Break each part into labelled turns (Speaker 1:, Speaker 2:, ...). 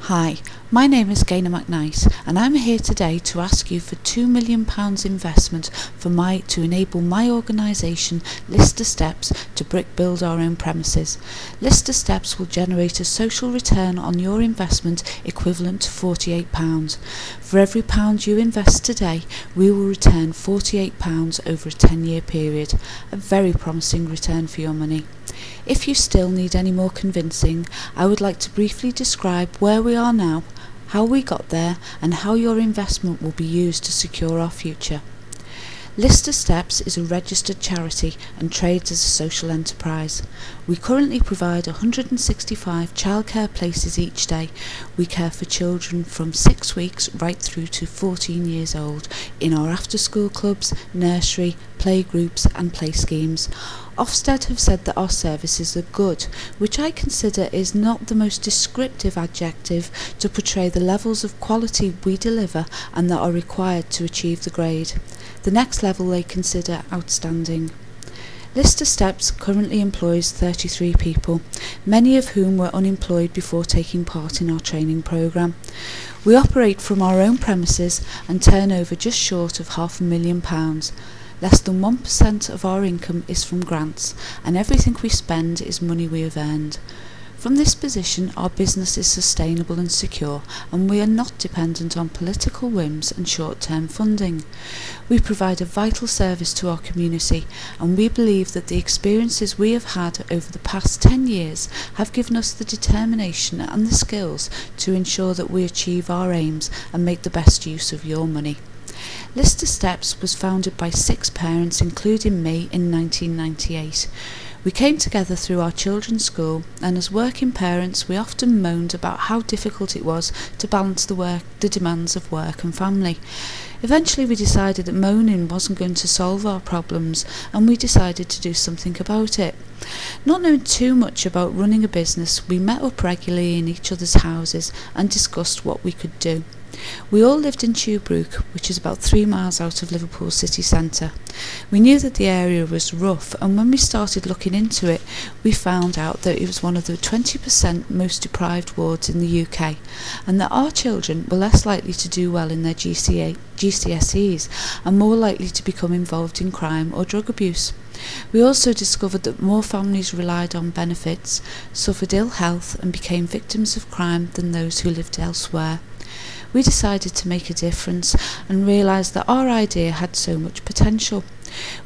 Speaker 1: Hi, my name is Gaynor McKnight and I'm here today to ask you for £2 million investment to enable my organisation Lister Steps to brick build our own premises. Lister Steps will generate a social return on your investment equivalent to £48. For every pound you invest today, we will return £48 over a 10-year period, a very promising return for your money. If you still need any more convincing, I would like to briefly describe where we are now, how we got there, and how your investment will be used to secure our future. Lister Steps is a registered charity and trades as a social enterprise. We currently provide 165 childcare places each day. We care for children from 6 weeks right through to 14 years old in our after-school clubs, nursery, playgroups and play schemes. Ofsted have said that our services are good, which I consider is not the most descriptive adjective to portray the levels of quality we deliver and that are required to achieve the grade. The next level they consider outstanding. Lister Steps currently employs 33 people, many of whom were unemployed before taking part in our training programme. We operate from our own premises and turn over just short of £500,000. Less than 1% of our income is from grants, and everything we spend is money we have earned. From this position, our business is sustainable and secure, and we are not dependent on political whims and short-term funding. We provide a vital service to our community, and we believe that the experiences we have had over the past 10 years have given us the determination and the skills to ensure that we achieve our aims and make the best use of your money. Lister Steps was founded by 6 parents, including me, in 1998. We came together through our children's school, and as working parents we often moaned about how difficult it was to balance the demands of work and family. Eventually we decided that moaning wasn't going to solve our problems, and we decided to do something about it. Not knowing too much about running a business, we met up regularly in each other's houses and discussed what we could do. We all lived in Tuebrook, which is about 3 miles out of Liverpool city centre. We knew that the area was rough, and when we started looking into it, we found out that it was one of the 20% most deprived wards in the UK, and that our children were less likely to do well in their GCSEs and more likely to become involved in crime or drug abuse. We also discovered that more families relied on benefits, suffered ill health and became victims of crime than those who lived elsewhere. We decided to make a difference and realised that our idea had so much potential.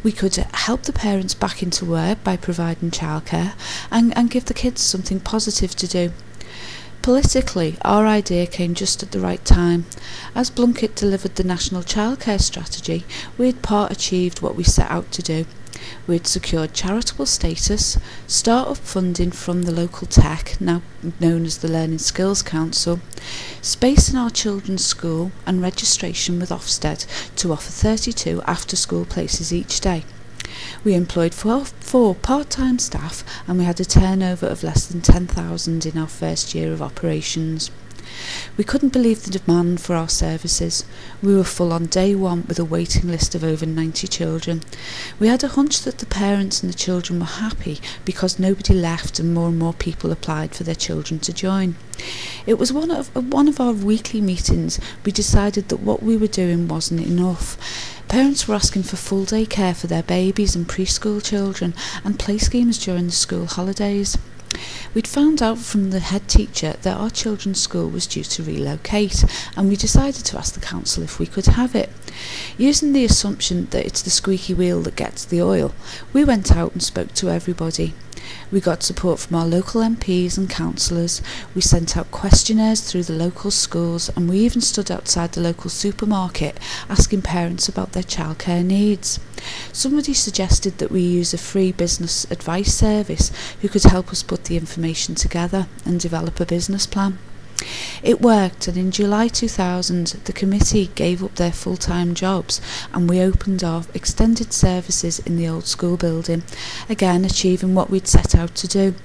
Speaker 1: We could help the parents back into work by providing childcare and give the kids something positive to do. Politically, our idea came just at the right time. As Blunkett delivered the National Childcare Strategy, we had part achieved what we set out to do. We had secured charitable status, start-up funding from the local tech, now known as the Learning Skills Council, space in our children's school and registration with Ofsted to offer 32 after-school places each day. We employed 4 part-time staff, and we had a turnover of less than £10,000 in our first year of operations. We couldn't believe the demand for our services. We were full on day one with a waiting list of over 90 children. We had a hunch that the parents and the children were happy because nobody left and more people applied for their children to join. It was one of our weekly meetings we decided that what we were doing wasn't enough. Parents were asking for full day care for their babies and preschool children and play schemes during the school holidays. We'd found out from the head teacher that our children's school was due to relocate, and we decided to ask the council if we could have it. Using the assumption that it's the squeaky wheel that gets the oil, we went out and spoke to everybody. We got support from our local MPs and councillors, we sent out questionnaires through the local schools, and we even stood outside the local supermarket asking parents about their childcare needs. Somebody suggested that we use a free business advice service who could help us put the information together and develop a business plan. It worked, and in July 2000 the committee gave up their full-time jobs and we opened our extended services in the old school building, again achieving what we'd set out to do.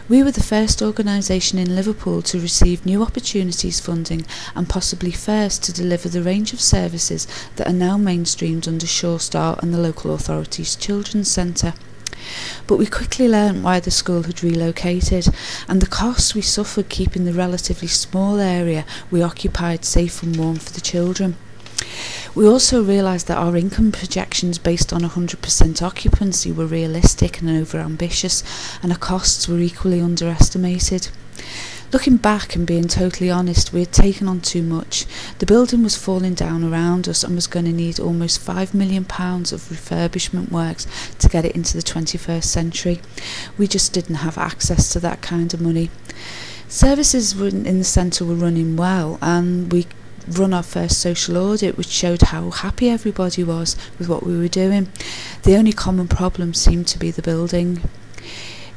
Speaker 1: We were the first organisation in Liverpool to receive new opportunities funding and possibly first to deliver the range of services that are now mainstreamed under Sure Start and the local authority's Children's Centre. But we quickly learned why the school had relocated, and the costs we suffered keeping the relatively small area we occupied safe and warm for the children. We also realised that our income projections based on 100% occupancy were realistic and over-ambitious, and our costs were equally underestimated. Looking back and being totally honest, we had taken on too much. The building was falling down around us and was going to need almost £5 million of refurbishment works to get it into the 21st century. We just didn't have access to that kind of money. Services in the centre were running well, and we run our first social audit, which showed how happy everybody was with what we were doing. The only common problem seemed to be the building.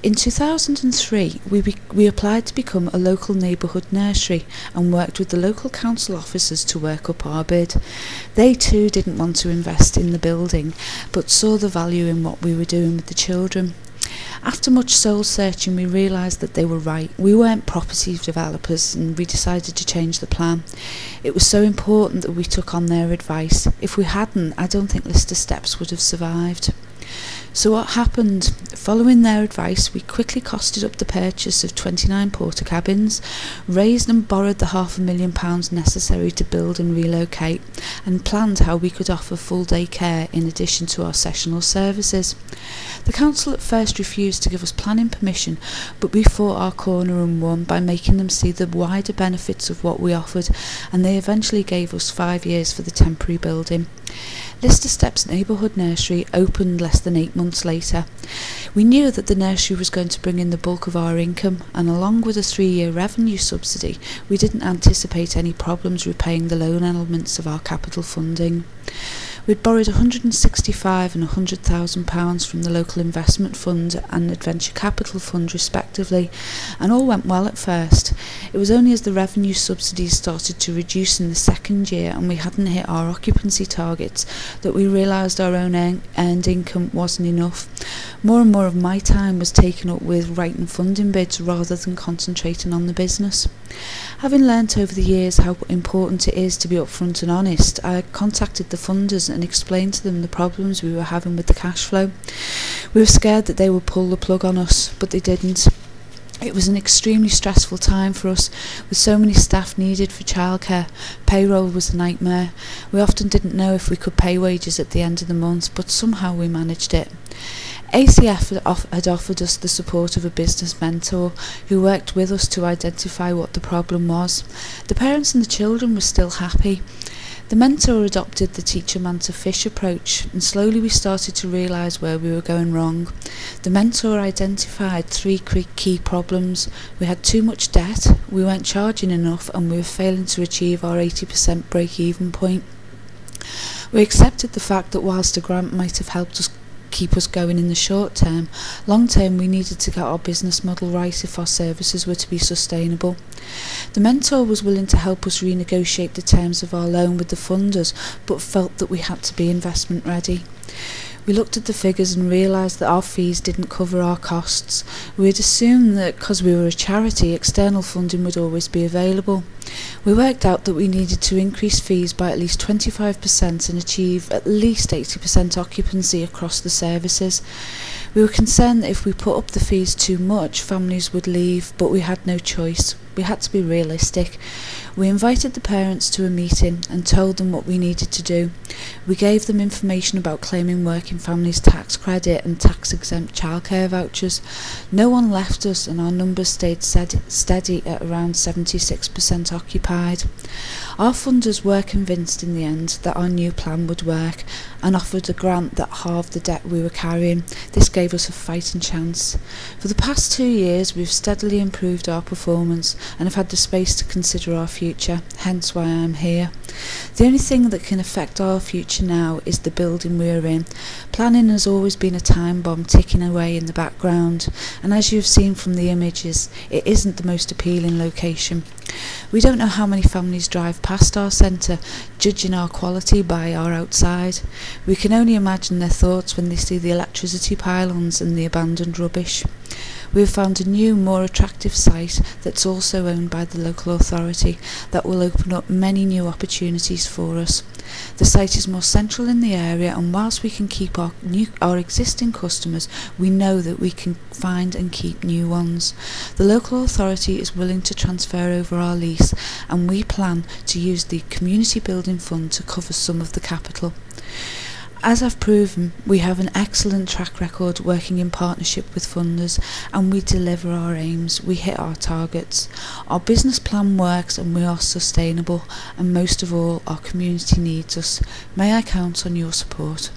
Speaker 1: In 2003, we applied to become a local neighbourhood nursery and worked with the local council officers to work up our bid. They too didn't want to invest in the building, but saw the value in what we were doing with the children. After much soul searching, we realised that they were right. We weren't property developers, and we decided to change the plan. It was so important that we took on their advice. If we hadn't, I don't think Lister Steps would have survived. So what happened? Following their advice, we quickly costed up the purchase of 29 porter cabins, raised and borrowed the £500,000 necessary to build and relocate, and planned how we could offer full day care in addition to our sessional services. The council at first refused to give us planning permission, but we fought our corner and won by making them see the wider benefits of what we offered, and they eventually gave us 5 years for the temporary building. Lister Steps Neighbourhood Nursery opened less than 8 months later. We knew that the nursery was going to bring in the bulk of our income, and along with a 3-year revenue subsidy, we didn't anticipate any problems repaying the loan elements of our capital funding. We'd borrowed £165,000 and £100,000 from the local investment fund and adventure capital fund respectively, and all went well at first. It was only as the revenue subsidies started to reduce in the second year and we hadn't hit our occupancy targets that we realised our own earned income wasn't enough. More and more of my time was taken up with writing funding bids rather than concentrating on the business. Having learnt over the years how important it is to be upfront and honest, I contacted the funders and explained to them the problems we were having with the cash flow. We were scared that they would pull the plug on us, but they didn't. It was an extremely stressful time for us, with so many staff needed for childcare. Payroll was a nightmare. We often didn't know if we could pay wages at the end of the month, but somehow we managed it. ACF had offered us the support of a business mentor who worked with us to identify what the problem was. The parents and the children were still happy. The mentor adopted the teacher man to fish approach, and slowly we started to realise where we were going wrong. The mentor identified 3 key problems. We had too much debt, we weren't charging enough, and we were failing to achieve our 80% break-even point. We accepted the fact that whilst a grant might have helped us keep us going in the short term, long term we needed to get our business model right if our services were to be sustainable. The mentor was willing to help us renegotiate the terms of our loan with the funders, but felt that we had to be investment ready. We looked at the figures and realised that our fees didn't cover our costs. We had assumed that because we were a charity, external funding would always be available. We worked out that we needed to increase fees by at least 25% and achieve at least 80% occupancy across the services. We were concerned that if we put up the fees too much, families would leave, but we had no choice. We had to be realistic. We invited the parents to a meeting and told them what we needed to do. We gave them information about claiming Working Families Tax Credit and tax-exempt childcare vouchers. No one left us, and our numbers stayed steady at around 76% occupied. Our funders were convinced in the end that our new plan would work and offered a grant that halved the debt we were carrying. This gave us a fighting chance. For the past 2 years we've steadily improved our performance and have had the space to consider our future, hence why I'm here. The only thing that can affect our future now is the building we're in. Planning has always been a time bomb ticking away in the background, and as you've seen from the images, it isn't the most appealing location. We don't know how many families drive past our centre, judging our quality by our outside. We can only imagine their thoughts when they see the electricity pylons and the abandoned rubbish. We have found a new, more attractive site that's also owned by the local authority that will open up many new opportunities for us. The site is more central in the area, and whilst we can keep our existing customers, we know that we can find and keep new ones. The local authority is willing to transfer over our lease, and we plan to use the Community Building Fund to cover some of the capital. As I've proven, we have an excellent track record working in partnership with funders, and we deliver our aims, we hit our targets. Our business plan works and we are sustainable, and most of all, our community needs us. May I count on your support?